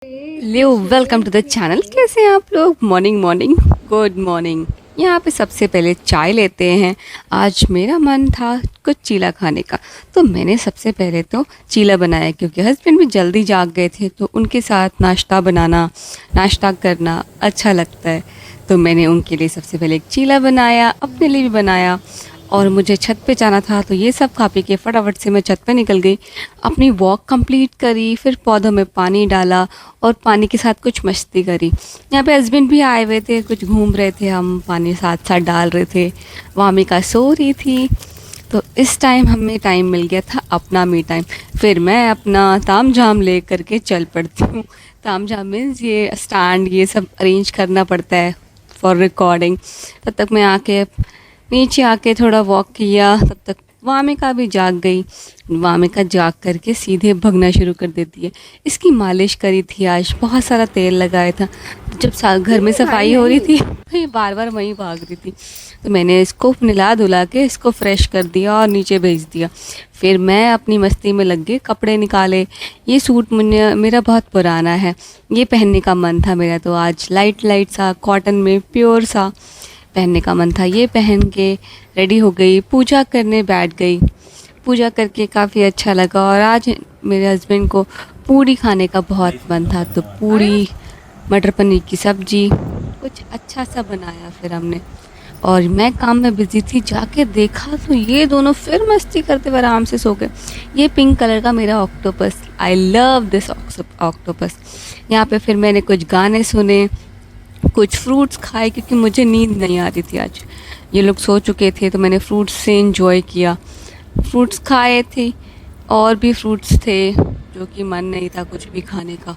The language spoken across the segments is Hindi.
Hello, welcome to the channel. कैसे हैं आप लोग? Morning morning, good morning. यहाँ पे सबसे पहले चाय लेते हैं। आज मेरा मन था कुछ चीला खाने का, तो मैंने सबसे पहले तो चीला बनाया, क्योंकि हस्बैंड भी जल्दी जाग गए थे, तो उनके साथ नाश्ता करना अच्छा लगता है। तो मैंने उनके लिए सबसे पहले एक चीला बनाया, अपने लिए भी बनाया, और मुझे छत पे जाना था, तो ये सब खा पी के फटाफट से मैं छत पे निकल गई। अपनी वॉक कंप्लीट करी, फिर पौधों में पानी डाला और पानी के साथ कुछ मस्ती करी। यहाँ पे हस्बैंड भी आए हुए थे, कुछ घूम रहे थे, हम पानी साथ साथ डाल रहे थे। वामिका सो रही थी, तो इस टाइम हमें टाइम मिल गया था अपना मी टाइम। फिर मैं अपना ताम झाम ले करके चल पड़ती हूँ। ताम झाम मीन्स ये स्टैंड, ये सब अरेंज करना पड़ता है फॉर रिकॉर्डिंग। तब तक मैं आके नीचे आके थोड़ा वॉक किया, तब तक वामिका भी जाग गई। वामिका जाग करके सीधे भगना शुरू कर देती है। इसकी मालिश करी थी, आज बहुत सारा तेल लगाया था। जब घर में सफाई हो रही थी तो ये बार बार वहीं भाग रही थी, तो मैंने इसको नहला धुला के इसको फ्रेश कर दिया और नीचे भेज दिया। फिर मैं अपनी मस्ती में लग गई, कपड़े निकाले। ये सूट मेरा बहुत पुराना है, ये पहनने का मन था मेरा, तो आज लाइट लाइट सा कॉटन में प्योर सा पहनने का मन था। ये पहन के रेडी हो गई, पूजा करने बैठ गई। पूजा करके काफ़ी अच्छा लगा, और आज मेरे हस्बैंड को पूड़ी खाने का बहुत मन था, तो पूड़ी, मटर पनीर की सब्जी, कुछ अच्छा सा बनाया फिर हमने। और मैं काम में बिज़ी थी, जाके देखा तो ये दोनों फिर मस्ती करते हुए आराम से सो गए। ये पिंक कलर का मेरा octopus, I love this octopus. यहाँ पे फिर मैंने कुछ गाने सुने, कुछ फ्रूट्स खाए, क्योंकि मुझे नींद नहीं आ रही थी आज। ये लोग सो चुके थे, तो मैंने फ्रूट्स से इंजॉय किया। फ्रूट्स खाए थे, और भी फ्रूट्स थे जो कि मन नहीं था कुछ भी खाने का।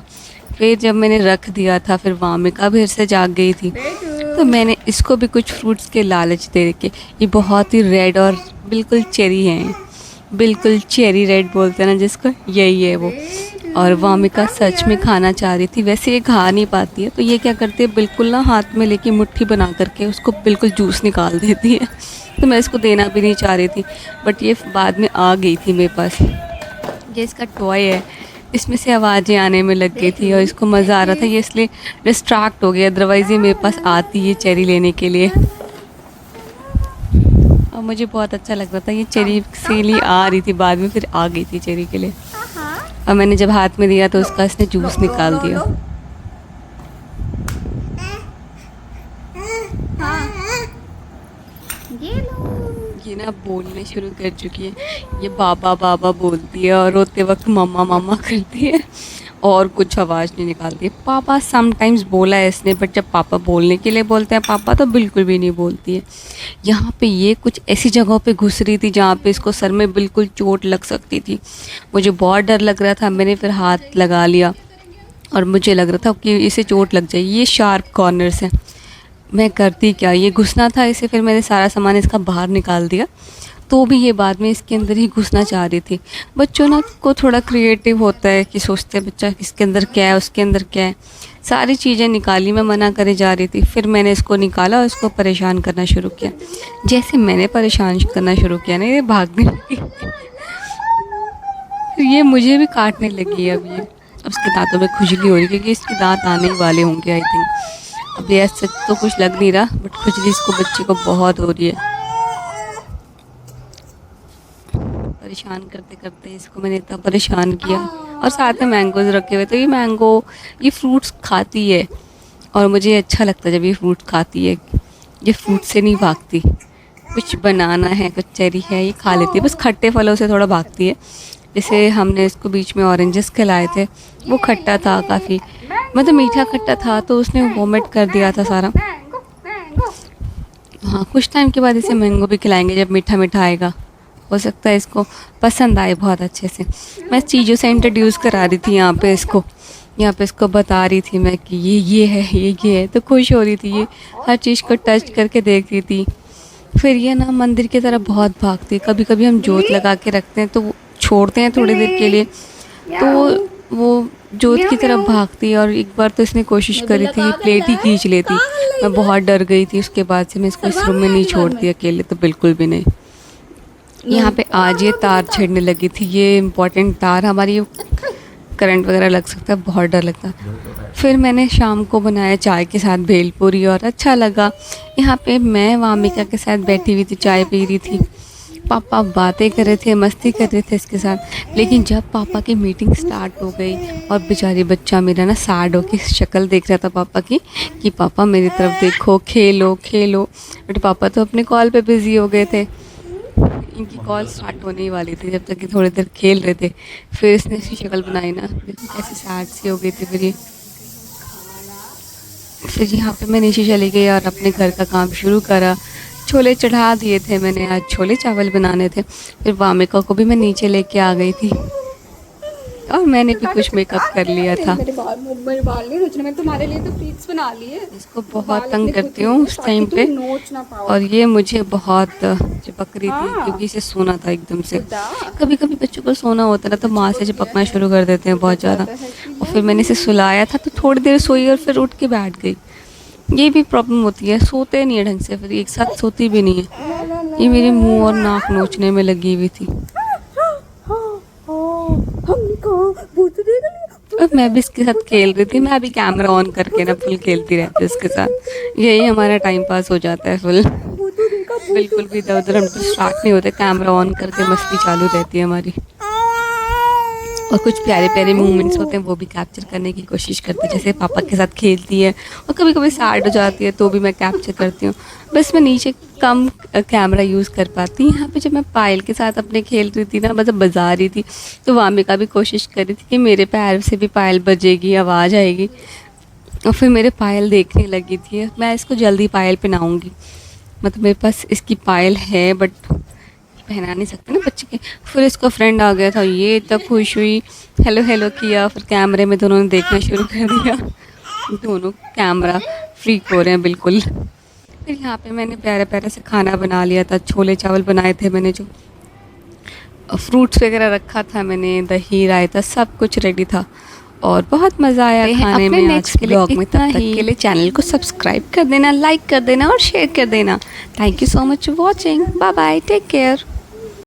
फिर जब मैंने रख दिया था, फिर वामिका भी फिर से जाग गई थी, तो मैंने इसको भी कुछ फ्रूट्स के लालच दे के, ये बहुत ही रेड और बिल्कुल चेरी हैं, बिल्कुल चेरी रेड बोलते हैं ना जिसको, यही है वो। और वामिका सच में खाना चाह रही थी, वैसे ये खा नहीं पाती है, तो ये क्या करती है, बिल्कुल ना हाथ में लेके मुट्ठी बना करके उसको बिल्कुल जूस निकाल देती है। तो मैं इसको देना भी नहीं चाह रही थी, बट ये बाद में आ गई थी मेरे पास। ये इसका टॉय है, इसमें से आवाज़ें आने में लग गई थी, और इसको मज़ा आ रहा था, ये इसलिए डिस्ट्रैक्ट हो गया। अदरवाइज़ ये मेरे पास आती है चेरी लेने के लिए, और मुझे बहुत अच्छा लग रहा था। ये चेरी से लिए आ रही थी, बाद में फिर आ गई थी चेरी के लिए। और मैंने जब हाथ में दिया तो उसका इसने जूस निकाल दिया। ये ना बोलने शुरू कर चुकी है, ये बाबा बाबा बोलती है, और रोते वक्त मम्मा मम्मा करती है, और कुछ आवाज़ नहीं निकालती है। पापा समटाइम्स बोला है इसने, बट जब पापा बोलने के लिए बोलते हैं पापा, तो बिल्कुल भी नहीं बोलती है। यहाँ पे ये कुछ ऐसी जगहों पे घुस रही थी जहाँ पे इसको सर में बिल्कुल चोट लग सकती थी। मुझे बहुत डर लग रहा था, मैंने फिर हाथ लगा लिया, और मुझे लग रहा था कि इसे चोट लग जाएगी। ये शार्प कॉर्नर्स हैं, मैं करती क्या, ये घुसना था इसे, फिर मैंने सारा सामान इसका बाहर निकाल दिया, तो भी ये बाद में इसके अंदर ही घुसना चाह रही थी। बच्चों ना को थोड़ा क्रिएटिव होता है कि सोचते हैं बच्चा इसके अंदर क्या है, उसके अंदर क्या है। सारी चीज़ें निकाली, मैं मना करे जा रही थी, फिर मैंने इसको निकाला और इसको परेशान करना शुरू किया। जैसे मैंने परेशान करना शुरू किया ना, ये भागने लगी। फिर ये मुझे भी काटने लगी है। अब ये उसके दांतों में खुजली हो रही है, क्योंकि इसके दांत आने ही वाले होंगे आई थिंक। अब ये सच तो कुछ लग नहीं रहा, बट खुजली इसको बच्चे को बहुत हो रही है। परेशान करते करते इसको मैंने इतना परेशान किया, और साथ में मैंगोज रखे हुए, तो ये फ्रूट्स खाती है, और मुझे अच्छा लगता है जब ये फ्रूट्स खाती है। ये फ्रूट से नहीं भागती, कुछ बनाना है, कुछ चेरी है, ये खा लेती है। बस खट्टे फलों से थोड़ा भागती है। जैसे हमने इसको बीच में ऑरेंजेस खिलाए थे, वो खट्टा था काफ़ी, मतलब मीठा खट्टा था, तो उसने वोमिट कर दिया था सारा। हाँ, कुछ टाइम के बाद इसे मैंगो भी खिलाएंगे, जब मीठा मीठा आएगा, हो सकता है इसको पसंद आए बहुत अच्छे से। मैं चीज़ों से इंट्रोड्यूस करा रही थी यहाँ पे इसको बता रही थी मैं कि ये है, ये है, तो खुश हो रही थी। ये हर चीज़ को टच करके देख रही थी। फिर ये ना मंदिर की तरफ बहुत भागती है। कभी कभी हम जोत लगा के रखते हैं, तो वो छोड़ते हैं थोड़ी देर के लिए, तो वो जोत की तरफ भागती है। और एक बार तो इसने कोशिश करी थी प्लेट ही खींच लेती, मैं बहुत डर गई थी। उसके बाद से मैं इसको इस रूम में नहीं छोड़ती अकेले, तो बिल्कुल भी नहीं। यहाँ पे आज ये तार छेड़ने लगी थी, ये इम्पोर्टेंट तार हमारी करंट वगैरह लग सकता है, बहुत डर लगता है। फिर मैंने शाम को बनाया चाय के साथ भेलपूरी और अच्छा लगा। यहाँ पे मैं वामिका के साथ बैठी हुई थी, चाय पी रही थी। पापा बातें कर रहे थे, मस्ती कर रहे थे इसके साथ। लेकिन जब पापा की मीटिंग स्टार्ट हो गई और बेचारी बच्चा मेरा ना सैड होकर शक्ल देख रहा था पापा की कि पापा मेरी तरफ देखो, खेलो खेलो, बट पापा तो अपने कॉल पे बिज़ी हो गए थे। इनकी कॉल स्टार्ट होने ही वाली थी जब तक कि थोड़ी देर खेल रहे थे। फिर इसने ऐसी शक्ल बनाई ना, देखो कैसी सैड सी हो गई थी। फिर यहाँ पे मैं नीचे चली गई और अपने घर का काम शुरू करा। छोले चढ़ा दिए थे मैंने, आज छोले चावल बनाने थे। फिर वामिका को भी मैं नीचे लेके आ गई थी और मैंने भी कुछ मेकअप कर लिया था। मेरे बाल नहीं नोचने, मैं तुम्हारे लिए तो प्लीट्स बना लिए। इसको बहुत तंग करती हूँ उस टाइम पे, और ये मुझे बहुत चिपक रही थी क्योंकि इसे सोना था एकदम से। कभी कभी बच्चों को सोना होता है ना तो माँ से चिपकना शुरू कर देते हैं बहुत ज़्यादा। और फिर मैंने इसे सुलाया था तो थोड़ी देर सोई और फिर उठ के बैठ गई। ये भी प्रॉब्लम होती है, सोते नहीं है ढंग से, फिर एक साथ सोती भी नहीं है। ये मेरे मुंह और नाक नोचने में लगी हुई थी और मैं भी इसके साथ खेल रही थी। मैं अभी कैमरा ऑन करके ना फुल खेलती रहती हूँ इसके साथ। यही हमारा टाइम पास हो जाता है फुल। बिल्कुल भी इधर उधर हम डिस्ट्रैक्ट नहीं होते, कैमरा ऑन करके मस्ती चालू रहती है हमारी। और कुछ प्यारे प्यारे मूवमेंट्स होते हैं वो भी कैप्चर करने की कोशिश करती है, जैसे पापा के साथ खेलती है और कभी कभी सैड हो जाती है तो भी मैं कैप्चर करती हूँ। बस मैं नीचे कम कैमरा यूज़ कर पाती। यहाँ पे जब मैं पायल के साथ अपने खेल रही थी ना, मतलब बजा रही थी, तो वामिका भी कोशिश कर रही थी कि मेरे पैर से भी पायल बजेगी, आवाज़ आएगी। और फिर मेरे पायल देखने लगी थी। मैं इसको जल्दी पायल पहनाऊँगी, मतलब मेरे पास इसकी पायल है बट पहना नहीं सकते ना बच्चे के। फिर इसका फ्रेंड आ गया था, ये इतना खुश हुई, हेलो हेलो किया। फिर कैमरे में दोनों ने देखना शुरू कर दिया। दोनों कैमरा फ्रीक हो रहे हैं बिल्कुल। फिर यहाँ पे मैंने प्यारा प्यारा से खाना बना लिया था। छोले चावल बनाए थे मैंने, जो फ्रूट्स वगैरह रखा था मैंने, दही रायता सब कुछ रेडी था और बहुत मज़ा आया खाने में। नेक्स्ट ब्लॉग में, तब तक के लिए चैनल को सब्सक्राइब कर देना, लाइक कर देना और शेयर कर देना। Thank you so much for watching. Bye bye, take care.